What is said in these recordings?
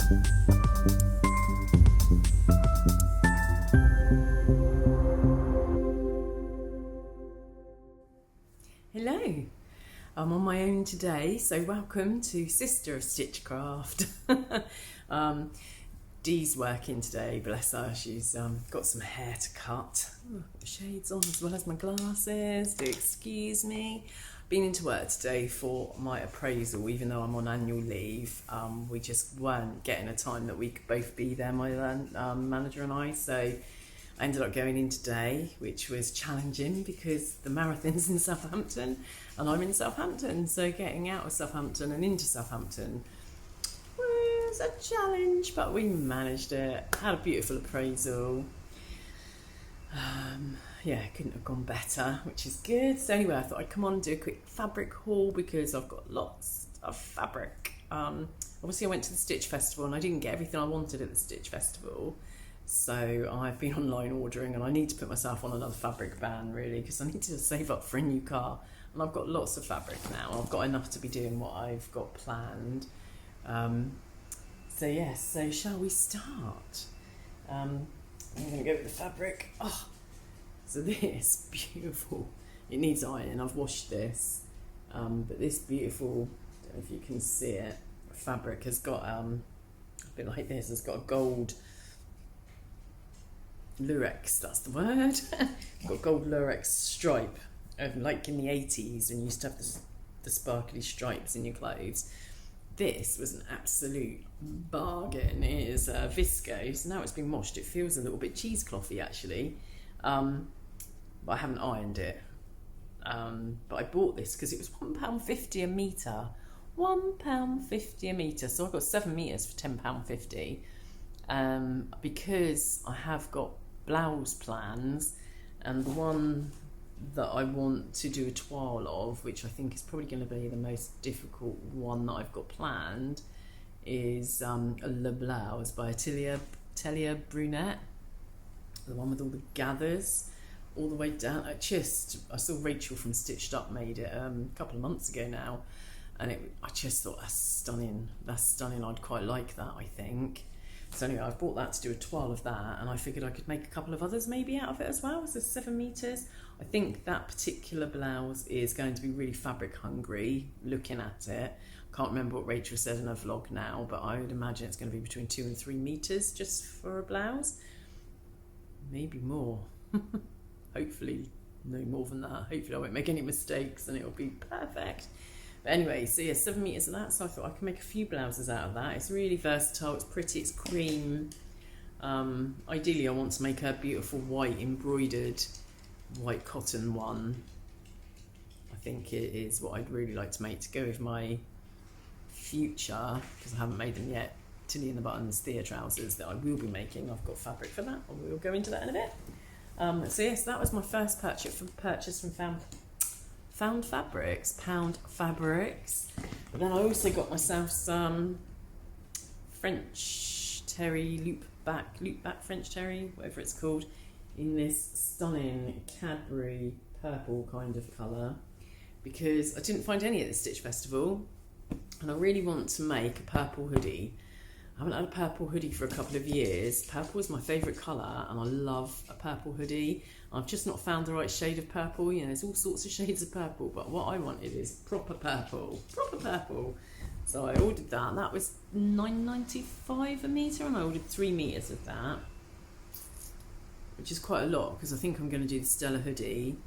Hello, I'm on my own today, so welcome to Sistas of Stitchcraft. Dee's working today, bless her. She's got some hair to cut. The shades on as well as my glasses. Do excuse me. Been into work today for my appraisal, even though I'm on annual leave. We just weren't getting a time that we could both be there, my manager and I. So I ended up going in today, which was challenging because the marathon's in Southampton and I'm in Southampton. So getting out of Southampton and into Southampton was a challenge, but we managed it. Had a beautiful appraisal. Yeah, couldn't have gone better, which is good. So anyway, I thought I'd come on and do a quick fabric haul because I've got lots of fabric. Obviously I went to the Stitch Festival and I didn't get everything I wanted at the Stitch Festival. So I've been online ordering and I need to put myself on another fabric ban really because I need to save up for a new car. And I've got lots of fabric now. I've got enough to be doing what I've got planned. So yes, so shall we start? I'm going to go with the fabric. Oh, so this, beautiful. It needs ironing. I've washed this. But this beautiful, I don't know if you can see it, fabric has got, a bit like this, it's got a gold lurex, that's the word. Got gold lurex stripe, like in the 80s when you used to have the sparkly stripes in your clothes. This was an absolute bargain. It is viscose. Now it's been washed, it feels a little bit cheeseclothy actually, but I haven't ironed it. But I bought this because it was £1.50 a metre. £1.50 a metre, so I got 7 metres for £10.50. Because I have got blouse plans, and the one that I want to do a toile of, which I think is probably going to be the most difficult one that I've got planned, is Le Blouse by Atelier Brunette, the one with all the gathers all the way down. I saw Rachel from Stitched Up made it a couple of months ago now, and I just thought that's stunning. I'd quite like that, I think. So anyway, I've bought that to do a toile of that, and I figured I could make a couple of others maybe out of it as well. So 7 metres. I think that particular blouse is going to be really fabric hungry, looking at it. I can't remember what Rachel said in her vlog now, but I would imagine it's going to be between 2 and 3 metres just for a blouse. Maybe more. Hopefully no more than that. Hopefully I won't make any mistakes and it'll be perfect. But anyway, so yeah, 7 metres of that, so I thought I could make a few blouses out of that. It's really versatile, it's pretty, it's cream. Ideally I want to make a beautiful white embroidered white cotton one. I think it is what I'd really like to make to go with my future, because I haven't made them yet, Tilly and the Buttons Thea trousers that I will be making. I've got fabric for that, and we'll go into that in a bit. So yes, that was my first purchase from Pound Fabrics. But then I also got myself some French terry loop back French terry, whatever it's called, in this stunning Cadbury purple kind of colour, because I didn't find any at the Stitch Festival, and I really want to make a purple hoodie. I haven't had a purple hoodie for a couple of years. Purple is my favourite colour and I love a purple hoodie. I've just not found the right shade of purple. You know, there's all sorts of shades of purple, but what I wanted is proper purple. So I ordered that. That was £9.95 a metre, and I ordered 3 metres of that, which is quite a lot because I think I'm going to do the Stella hoodie.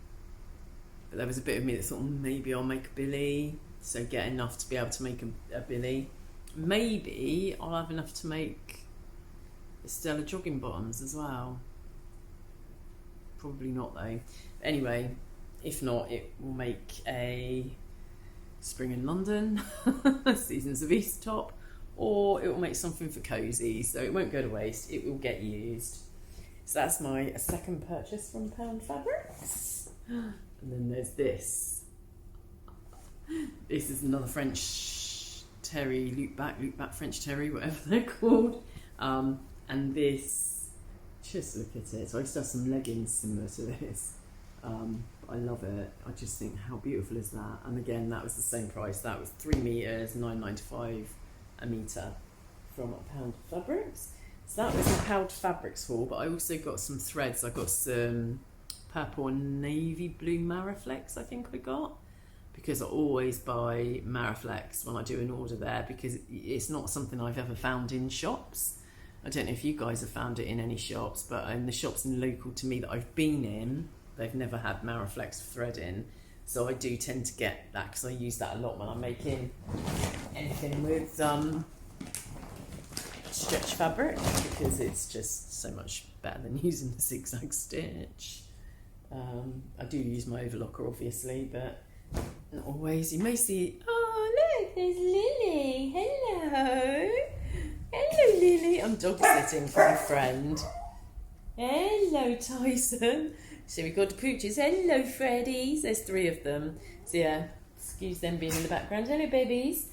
But there was a bit of me that thought maybe I'll make a billy, so get enough to be able to make a billy. Maybe I'll have enough to make the Stella jogging bottoms as well. Probably not though. Anyway, if not, it will make a Spring in London Seasons of East top, or it will make something for cozy, so it won't go to waste, it will get used. So that's my second purchase from Pound Fabrics. And then there's this. This is another French terry, loop back French terry, whatever they're called. And this, just look at it. So I used to have some leggings similar to this. I love it. I just think, how beautiful is that? And again, that was the same price. That was 3 meters, £9.95 a meter. from Pound Fabrics. So that was my Pound Fabrics haul, but I also got some threads. I got some purple and navy blue Mariflex, I think I got, because I always buy Mariflex when I do an order there, because it's not something I've ever found in shops. I don't know if you guys have found it in any shops, but in the shops local to me that I've been in, they've never had Mariflex thread in. So I do tend to get that because I use that a lot when I'm making anything with stretch fabric, because it's just so much better than using the zigzag stitch. I do use my overlocker obviously, but not always. You may see, oh look, there's Lily. Hello. Hello Lily. I'm dog sitting for a friend. Hello Tyson. So we've got the pooches. Hello Freddies. There's 3 of them. So yeah, excuse them being in the background. Hello babies.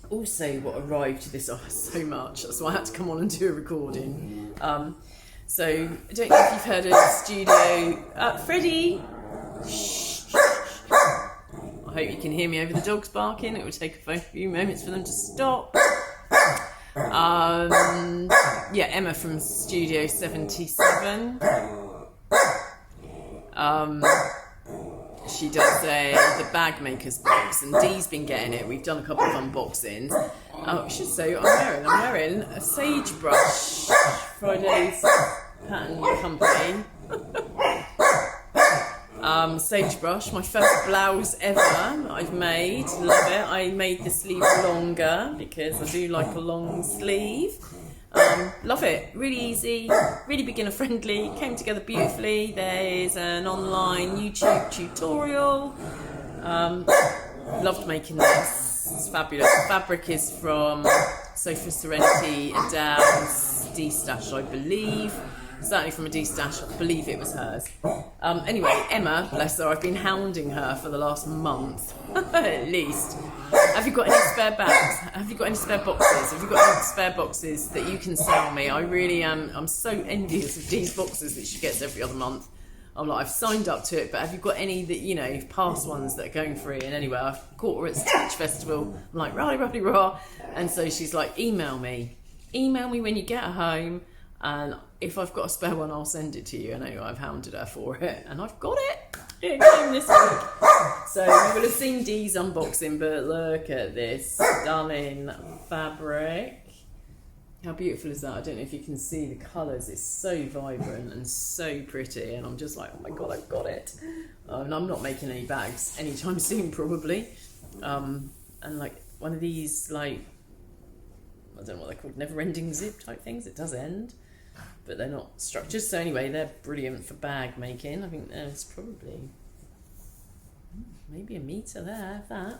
Also what arrived to this, so much, so I had to come on and do a recording. So I don't know if you've heard of the studio. Freddie! Shh. I hope you can hear me over the dogs barking. It will take a few moments for them to stop. Yeah, Emma from Studio 77. She does the bag maker's box, and Dee's been getting it. We've done a couple of unboxings. I should say I'm wearing a sagebrush Friday's Pattern Company. Sagebrush, my first blouse ever I've made. Love it. I made the sleeve longer because I do like a long sleeve. Love it. Really easy, really beginner friendly, came together beautifully. There's an online YouTube tutorial. Loved making this. It's fabulous. The fabric is from Sofa Serenity Adele's Dystar, I believe. Certainly from a Dystar, I believe it was hers. Anyway, Emma, bless her, I've been hounding her for the last month, at least. Have you got any spare bags? Have you got any spare boxes? Have you got any spare boxes that you can sell me? I really am. I'm so envious of these boxes that she gets every other month. I'm like, I've signed up to it, but have you got any that, you know, past ones that are going free? And anyway, I've caught her at Stitch Festival. I'm like, rah. And so she's like, email me when you get home, and if I've got a spare one, I'll send it to you. And anyway, I've hounded her for it, and I've got it. It came this week. So you will have seen Dee's unboxing, but look at this stunning fabric. How beautiful is that? I don't know if you can see the colours. It's so vibrant and so pretty, and I'm just like, oh my god, I've got it. And I'm not making any bags anytime soon, probably. And like one of these, like, I don't know what they're called, never-ending zip type things. It does end, but they're not structured. So anyway, they're brilliant for bag making. I think there's probably maybe a metre there of that.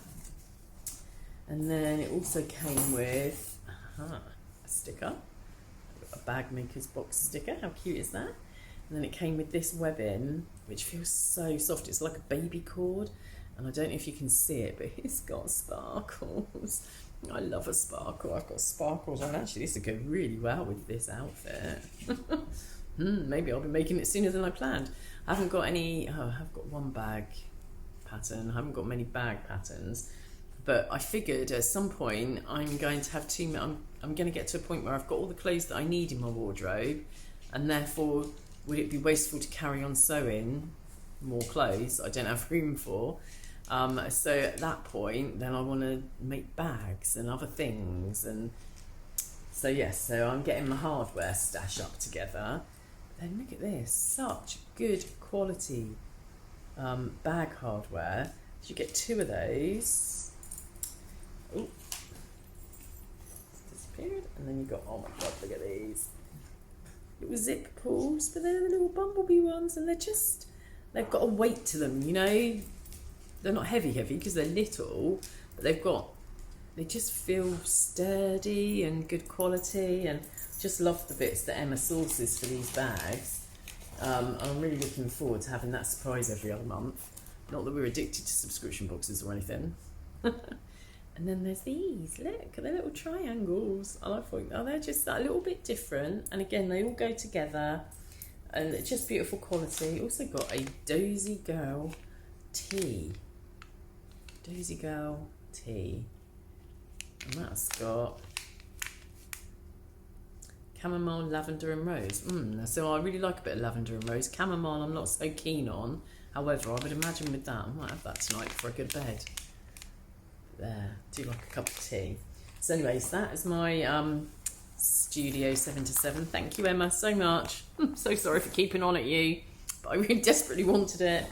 And then it also came with a sticker, a bag maker's box sticker. How cute is that? And then it came with this webbing, which feels so soft. It's like a baby cord, and I don't know if you can see it, but it's got sparkles. I love a sparkle. I've got sparkles on. Actually, this would go really well with this outfit. Maybe I'll be making it sooner than I planned. I haven't got any. Oh, I've got one bag pattern. I haven't got many bag patterns, but I figured at some point I'm going to have I'm going to get to a point where I've got all the clothes that I need in my wardrobe, and therefore would it be wasteful to carry on sewing more clothes I don't have room for? So at that point, then I want to make bags and other things, and so yes, so I'm getting my hardware stash up together. But then look at this, such good quality bag hardware. So you get 2 of those. Oh, it's disappeared. And then you got, oh my god, look at these little zip pulls, but they're the little bumblebee ones, and they've got a weight to them, you know. They're not heavy because they're little, but they just feel sturdy and good quality, and just love the bits that Emma sources for these bags. I'm really looking forward to having that surprise every other month. Not that we're addicted to subscription boxes or anything. And then there's these, look at the little triangles. And I thought, oh, they're just that little bit different. And again, they all go together, and it's just beautiful quality. Also got a Dozy Girl tee. Dozy Girl tee. And that's got Chamomile, lavender and rose. So I really like a bit of lavender and rose. Chamomile I'm not so keen on. However, I would imagine with that, I might have that tonight before I go to bed. There, do like a cup of tea. So anyways, that is my Studio 7 to 7. Thank you, Emma, so much. I'm so sorry for keeping on at you, but I really desperately wanted it.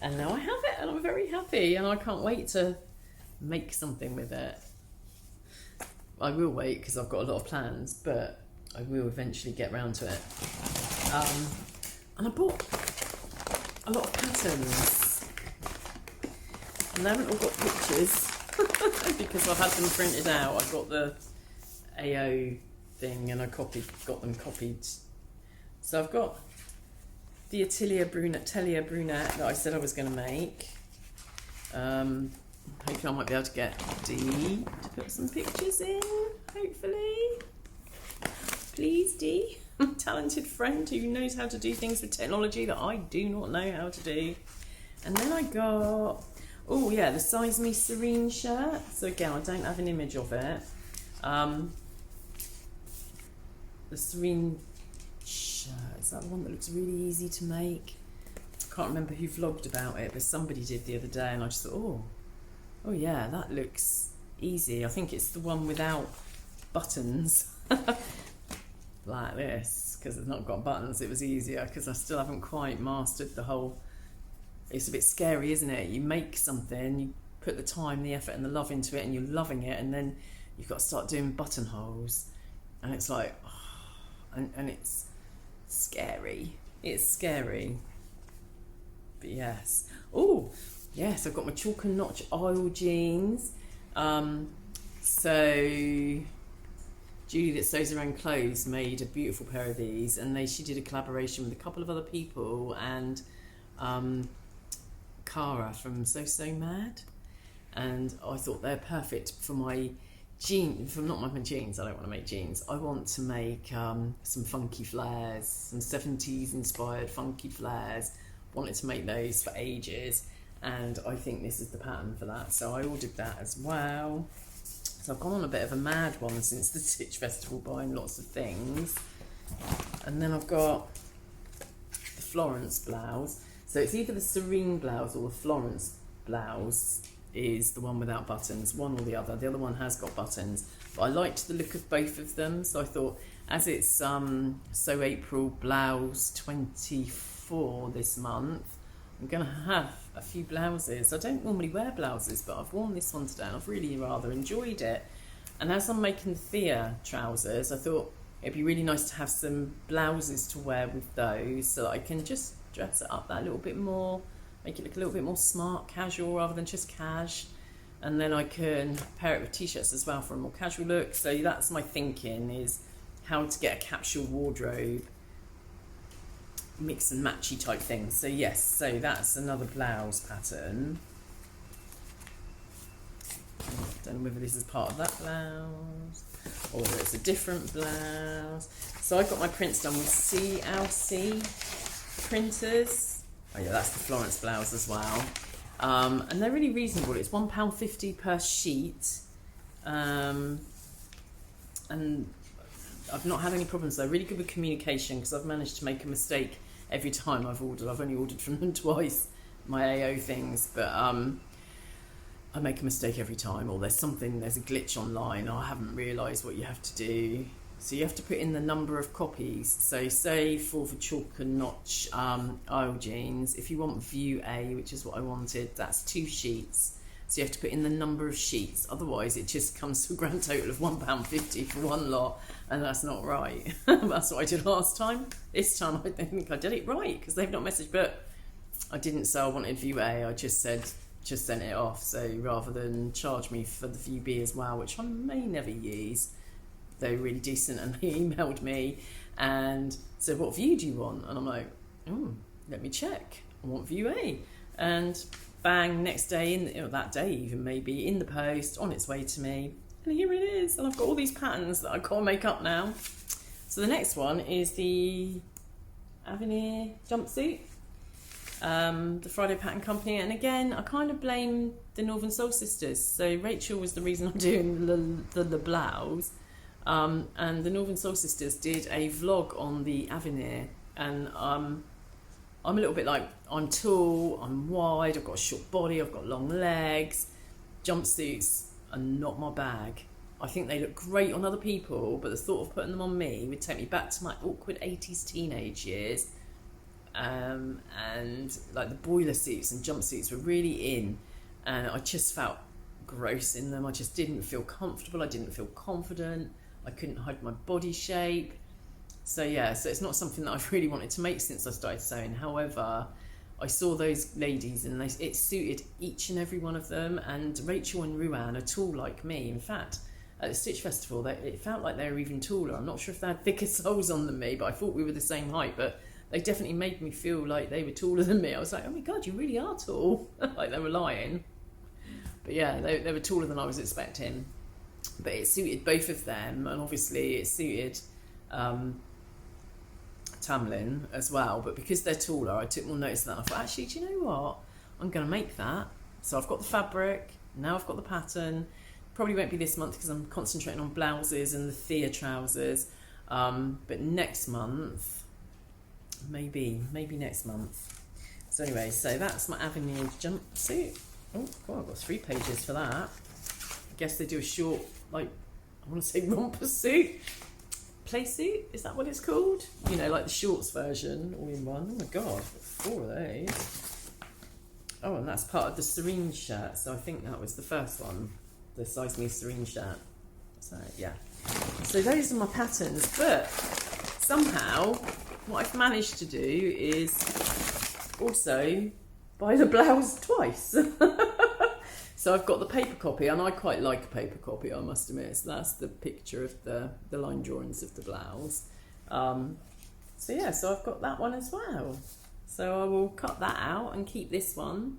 And now I have it and I'm very happy and I can't wait to make something with it. I will wait because I've got a lot of plans, but I will eventually get round to it. And I bought a lot of patterns. And they haven't all got pictures because I've had them printed out. I've got the AO thing and I got them copied. So I've got the Atelier Brunette that I said I was going to make. Hopefully I might be able to get Dee to put some pictures in, hopefully. Please, Dee. Talented friend who knows how to do things with technology that I do not know how to do. And then I got, oh yeah, the Size Me Serene shirt. So again, I don't have an image of it. The Serene shirt, is that the one that looks really easy to make? I can't remember who vlogged about it, but somebody did the other day and I just thought, oh yeah, that looks easy. I think it's the one without buttons. Like this, because it's not got buttons. It was easier because I still haven't quite mastered the whole. It's a bit scary, isn't it? You make something, you put the time, the effort and the love into it and you're loving it, and then you've got to start doing buttonholes and it's like, oh, and it's scary. It's scary. But yes. Oh, yes, I've got my chalk and notch oil jeans. So Julie that sews her own clothes made a beautiful pair of these, and she did a collaboration with a couple of other people and Cara from So Mad, and I thought they're perfect for my jeans. For not my jeans, I don't want to make jeans. I want to make some funky flares, some 70s inspired funky flares. Wanted to make those for ages, and I think this is the pattern for that. So I ordered that as well. So I've gone on a bit of a mad one since the Stitch Festival, buying lots of things. And then I've got the Florence blouse. So it's either the Serene blouse or the Florence blouse is the one without buttons, one or the other. The other one has got buttons, but I liked the look of both of them. So I thought, as it's So April Blouse 24 this month, I'm going to have a few blouses. I don't normally wear blouses, but I've worn this one today and I've really rather enjoyed it. And as I'm making the Thea trousers, I thought it'd be really nice to have some blouses to wear with those so that I can just dress it up that little bit more, make it look a little bit more smart, casual rather than just cash. And then I can pair it with t-shirts as well for a more casual look. So that's my thinking, is how to get a capsule wardrobe, mix and matchy type thing. So yes, so that's another blouse pattern. Don't know whether this is part of that blouse or whether it's a different blouse. So I got my prints done with CLC printers. Oh yeah, that's the Florence blouse as well. And they're really reasonable. It's £1.50 per sheet. And I've not had any problems. They're really good with communication because I've managed to make a mistake every time I've ordered. I've only ordered from them twice, my AO things, but I make a mistake every time, or there's a glitch online, or I haven't realised what you have to do. So you have to put in the number of copies. So say for the chalk and notch aisle jeans, if you want view A, which is what I wanted, that's 2 sheets. So you have to put in the number of sheets. Otherwise, it just comes to a grand total of £1.50 for one lot, and that's not right. That's what I did last time. This time, I don't think I did it right because they've not messaged, but I didn't say I wanted view A. I just sent it off. So rather than charge me for the view B as well, which I may never use, they're really decent, and they emailed me and said, what view do you want? And I'm like, let me check. I want view A. And bang, next day, that day even maybe, in the post, on its way to me. And here it is. And I've got all these patterns that I've got to make up now. So the next one is the Avenir jumpsuit, the Friday Pattern Company. And again, I kind of blame the Northern Soul Sisters. So Rachel was the reason I'm doing the blouse. And the Northern Soul Sisters did a vlog on the Avenir, and I'm a little bit like, I'm tall, I'm wide, I've got a short body, I've got long legs. Jumpsuits are not my bag. I think they look great on other people, but the thought of putting them on me would take me back to my awkward 80s teenage years. And like the boiler suits and jumpsuits were really in, and I just felt gross in them. I just didn't feel comfortable, I didn't feel confident, I couldn't hide my body shape. So yeah, so it's not something that I've really wanted to make since I started sewing. However, I saw those ladies and it suited each and every one of them, and Rachel and Ruan are tall like me. In fact, at the Stitch Festival, it felt like they were even taller. I'm not sure if they had thicker soles on than me, but I thought we were the same height, but they definitely made me feel like they were taller than me. I was like, oh my God, you really are tall. Like they were lying. But yeah, they were taller than I was expecting. But it suited both of them, and obviously it suited Tamlin as well. But because they're taller, I took more notice of that. I thought, actually, do you know what? I'm going to make that. So I've got the fabric, now I've got the pattern. Probably won't be this month because I'm concentrating on blouses and the Thea trousers. But next month, maybe next month. So anyway, so that's my Avenir jumpsuit. Oh God, I've got 3 pages for that. I guess they do a short, like, I want to say romper suit, play suit, is that what it's called? You know, like the shorts version, all in one. Oh my God, I've got 4 of those. Oh, and that's part of the Serene shirt, so I think that was the first one, the Size Me Serene shirt. So yeah, so those are my patterns, but somehow what I've managed to do is also buy the blouse twice. So I've got the paper copy, and I quite like a paper copy, I must admit. So that's the picture of the line drawings of the blouse. So yeah, so I've got that one as well. So I will cut that out and keep this one.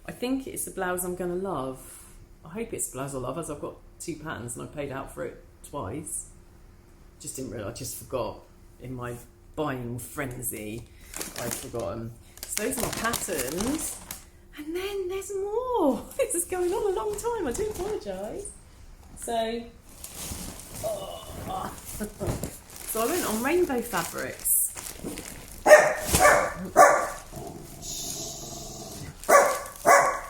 I think it's a blouse I'm going to love. I hope it's a blouse I love, as I've got 2 patterns and I paid out for it twice. Just didn't realise, I just forgot in my buying frenzy. I'd forgotten. So those are my patterns. And then there's more. This is going on a long time. I do apologise. So, so I went on Rainbow Fabrics.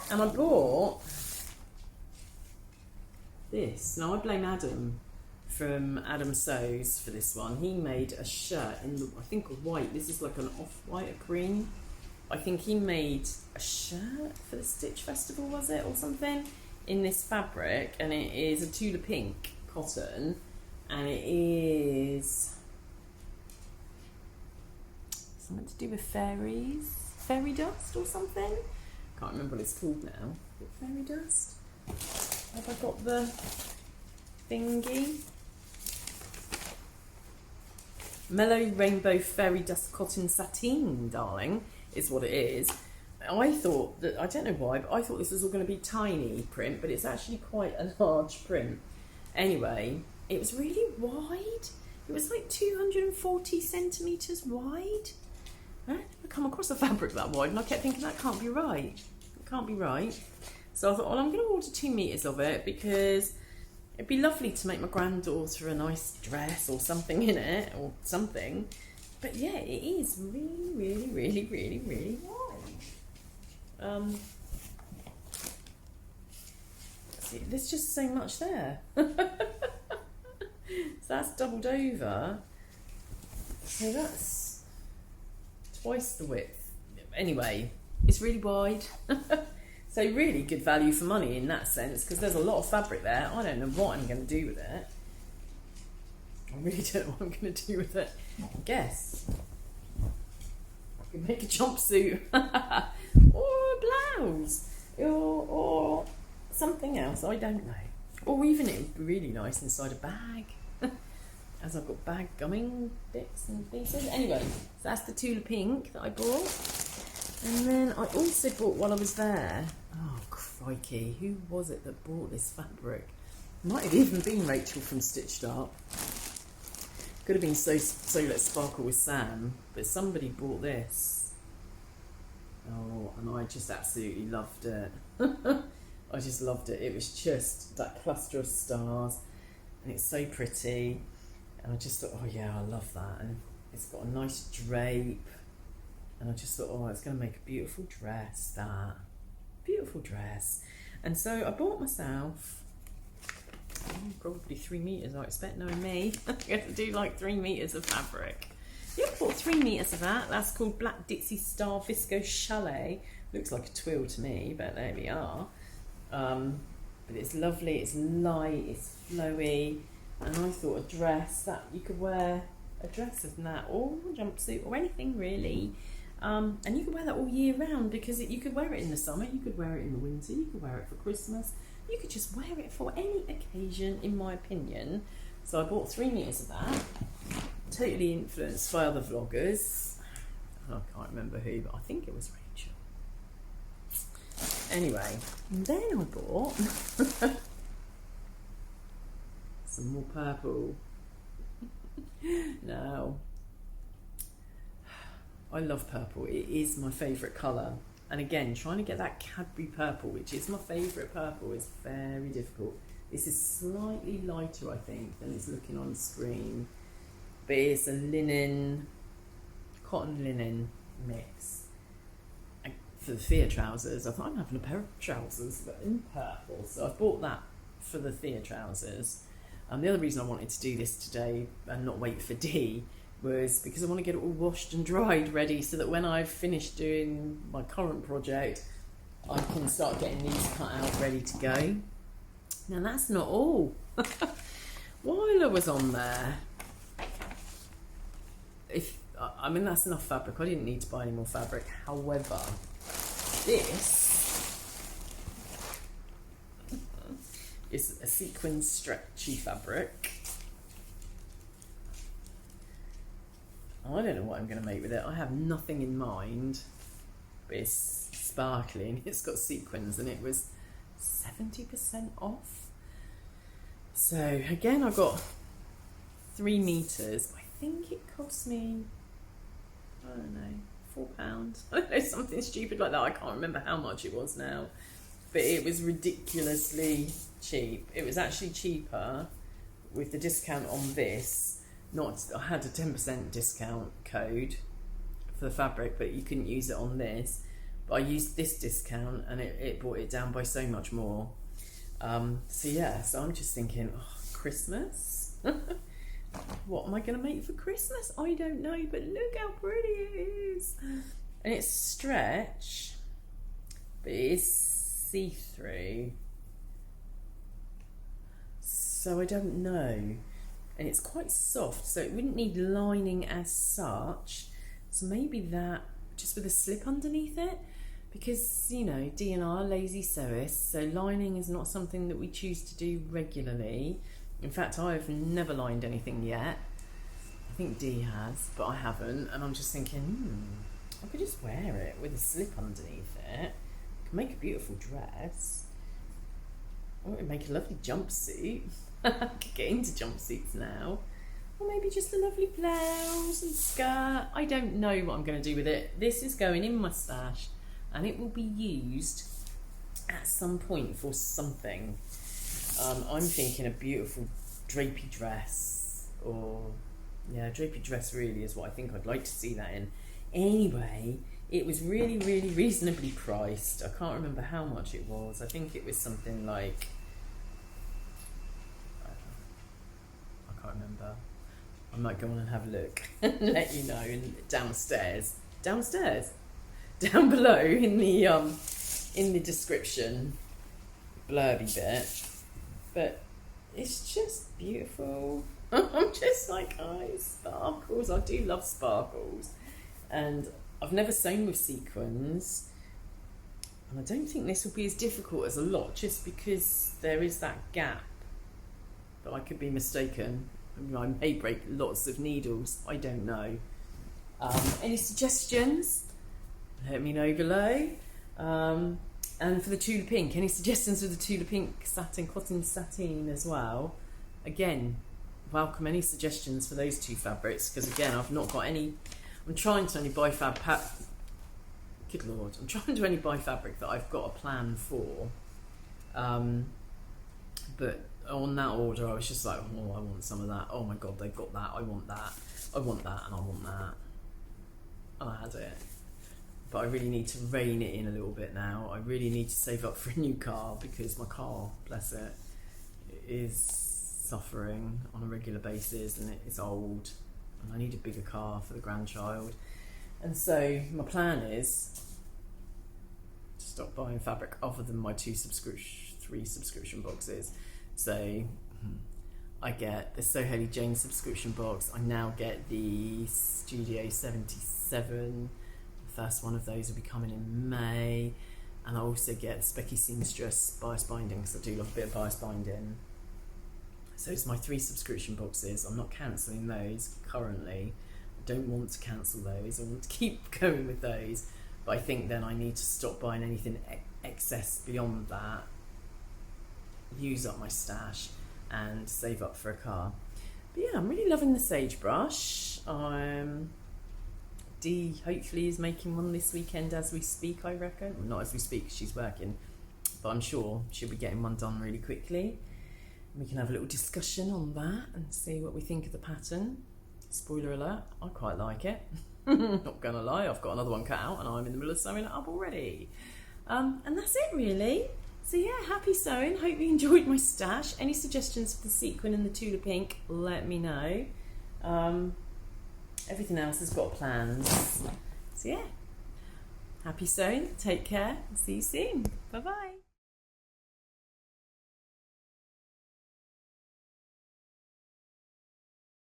And I bought this. Now I blame Adam from Adam Sews for this one. He made a shirt in the, I think, a white. This is like an off-white, a cream. I think he made a shirt for the Stitch Festival, was it, or something, in this fabric, and it is a Tula pink cotton, and it is something to do with fairies, fairy dust or something. Can't remember what it's called now. Is it fairy dust? Have I got the thingy? Mellow Rainbow Fairy Dust Cotton Sateen, darling, is what it is. I thought that, I don't know why, but I thought this was all going to be tiny print, but it's actually quite a large print. Anyway, it was really wide. It was like 240 centimetres wide. I never come across a fabric that wide, and I kept thinking that can't be right. It can't be right. So I thought, well, I'm going to order 2 meters of it because it'd be lovely to make my granddaughter a nice dress or something in it, or something. But yeah, it is really wide. See, there's just so much there. So that's doubled over. So that's twice the width. Anyway, it's really wide. So really good value for money in that sense, because there's a lot of fabric there. I don't know what I'm going to do with it. I really don't know what I'm going to do with it. Guess. I can make a jumpsuit. Or a blouse. Or something else. I don't know. Or even it would be really nice inside a bag. As I've got bag gumming bits and pieces. Anyway, so that's the Tula pink that I bought. And then I also bought, while I was there, oh crikey, who was it that bought this fabric? Might have even been Rachel from Stitched Up. Could have been So Let's Sparkle with Sam, but somebody bought this. Oh, and I just absolutely loved it. I just loved it. It was just that cluster of stars. and it's so pretty. And I just thought, oh yeah, I love that. And it's got a nice drape. And I just thought, oh, it's going to make a beautiful dress, that. Beautiful dress. And so I bought myself probably 3 meters, I expect, knowing me. I'm going to do like 3 meters of fabric. Yeah, I bought 3 meters of that. That's called Black Dystar Visco Chalet. Looks like a twill to me, but there we are. But it's lovely, it's light, it's flowy. And I thought a dress that you could wear, a dress of that, or a jumpsuit, or anything really. And you could wear that all year round, because you could wear it in the summer, you could wear it in the winter, you could wear it for Christmas, you could just wear it for any occasion, in my opinion. So I bought 3 meters of that, totally influenced by other vloggers. I can't remember who, but I think it was Rachel. Anyway, and then I bought some more purple. Now, I love purple. It is my favourite colour. And again, trying to get that Cadbury purple, which is my favourite purple, is very difficult. This is slightly lighter, I think, than it's looking on screen. But it's a linen, cotton linen mix. And for the Thea trousers, I thought I'm having a pair of trousers, but in purple. So I bought that for the Thea trousers. The other reason I wanted to do this today and not wait for Dee was because I want to get it all washed and dried ready, so that when I've finished doing my current project, I can start getting these cut out ready to go. Now that's not all. While I was on there, I mean, that's enough fabric. I didn't need to buy any more fabric. However, this is a sequin stretchy fabric. I don't know what I'm going to make with it. I have nothing in mind, but it's sparkling. It's got sequins, and it was 70% off. So again, I got 3 meters. I think it cost me, I don't know, £4. I don't know, something stupid like that. I can't remember how much it was now, but it was ridiculously cheap. It was actually cheaper with the discount on this. I had a 10% discount code for the fabric, but you couldn't use it on this. But I used this discount, and it brought it down by so much more. So yeah, so I'm just thinking, oh, Christmas? What am I going to make for Christmas? I don't know, but look how pretty it is. And it's stretch, but it is see-through. So I don't know. And it's quite soft, so it wouldn't need lining as such. So maybe that, just with a slip underneath it, because, you know, Dee and I are lazy sewists, so lining is not something that we choose to do regularly. In fact, I've never lined anything yet. I think Dee has, but I haven't. And I'm just thinking, I could just wear it with a slip underneath it. I could make a beautiful dress. Or it would make a lovely jumpsuit. I could get into jumpsuits now. Or maybe just a lovely blouse and skirt. I don't know what I'm going to do with it. This is going in my stash, and it will be used at some point for something. I'm thinking a beautiful drapey dress, or yeah, drapey dress really is what I think I'd like to see that in. Anyway, it was really, really reasonably priced. I can't remember how much it was. I think it was something like, I can't remember. I might go on and have a look and let you know. And downstairs, down below in the description, blurby bit. But it's just beautiful. I'm just like, oh, sparkles. I do love sparkles. And I've never sewn with sequins. And I don't think this will be as difficult as a lot, just because there is that gap. But I could be mistaken. I may break lots of needles. I don't know. Any suggestions? Let me know below. And for the Tula Pink, any suggestions for the Tula Pink satin, cotton sateen as well? Again, welcome any suggestions for those two fabrics, because again, I've not got any. I'm trying to only buy good lord, I'm trying to only buy fabric that I've got a plan for. But on that order, I was just like, oh, I want some of that. Oh my God, they've got that. I want that. I want that, and I want that. And I had it. But I really need to rein it in a little bit now. I really need to save up for a new car, because my car, bless it, is suffering on a regular basis, and it's old, and I need a bigger car for the grandchild. And so my plan is to stop buying fabric other than my 3 subscription boxes. So I get the So Helly Jane subscription box. I now get the Studio 77. The first one of those will be coming in May. And I also get the Specky Seamstress bias binding, because I do love a bit of bias binding. So it's my 3 subscription boxes. I'm not cancelling those currently. I don't want to cancel those. I want to keep going with those. But I think then I need to stop buying anything excess beyond that, use up my stash, and save up for a car. But yeah, I'm really loving the sagebrush. Dee hopefully is making one this weekend as we speak, I reckon. Well, not as we speak, she's working, but I'm sure she'll be getting one done really quickly. We can have a little discussion on that and see what we think of the pattern. Spoiler alert, I quite like it. Not gonna lie, I've got another one cut out and I'm in the middle of sewing it up already. And that's it really. So yeah, happy sewing. Hope you enjoyed my stash. Any suggestions for the sequin and the Tula pink, let me know. Everything else has got plans. So yeah, happy sewing, take care, and see you soon. Bye bye.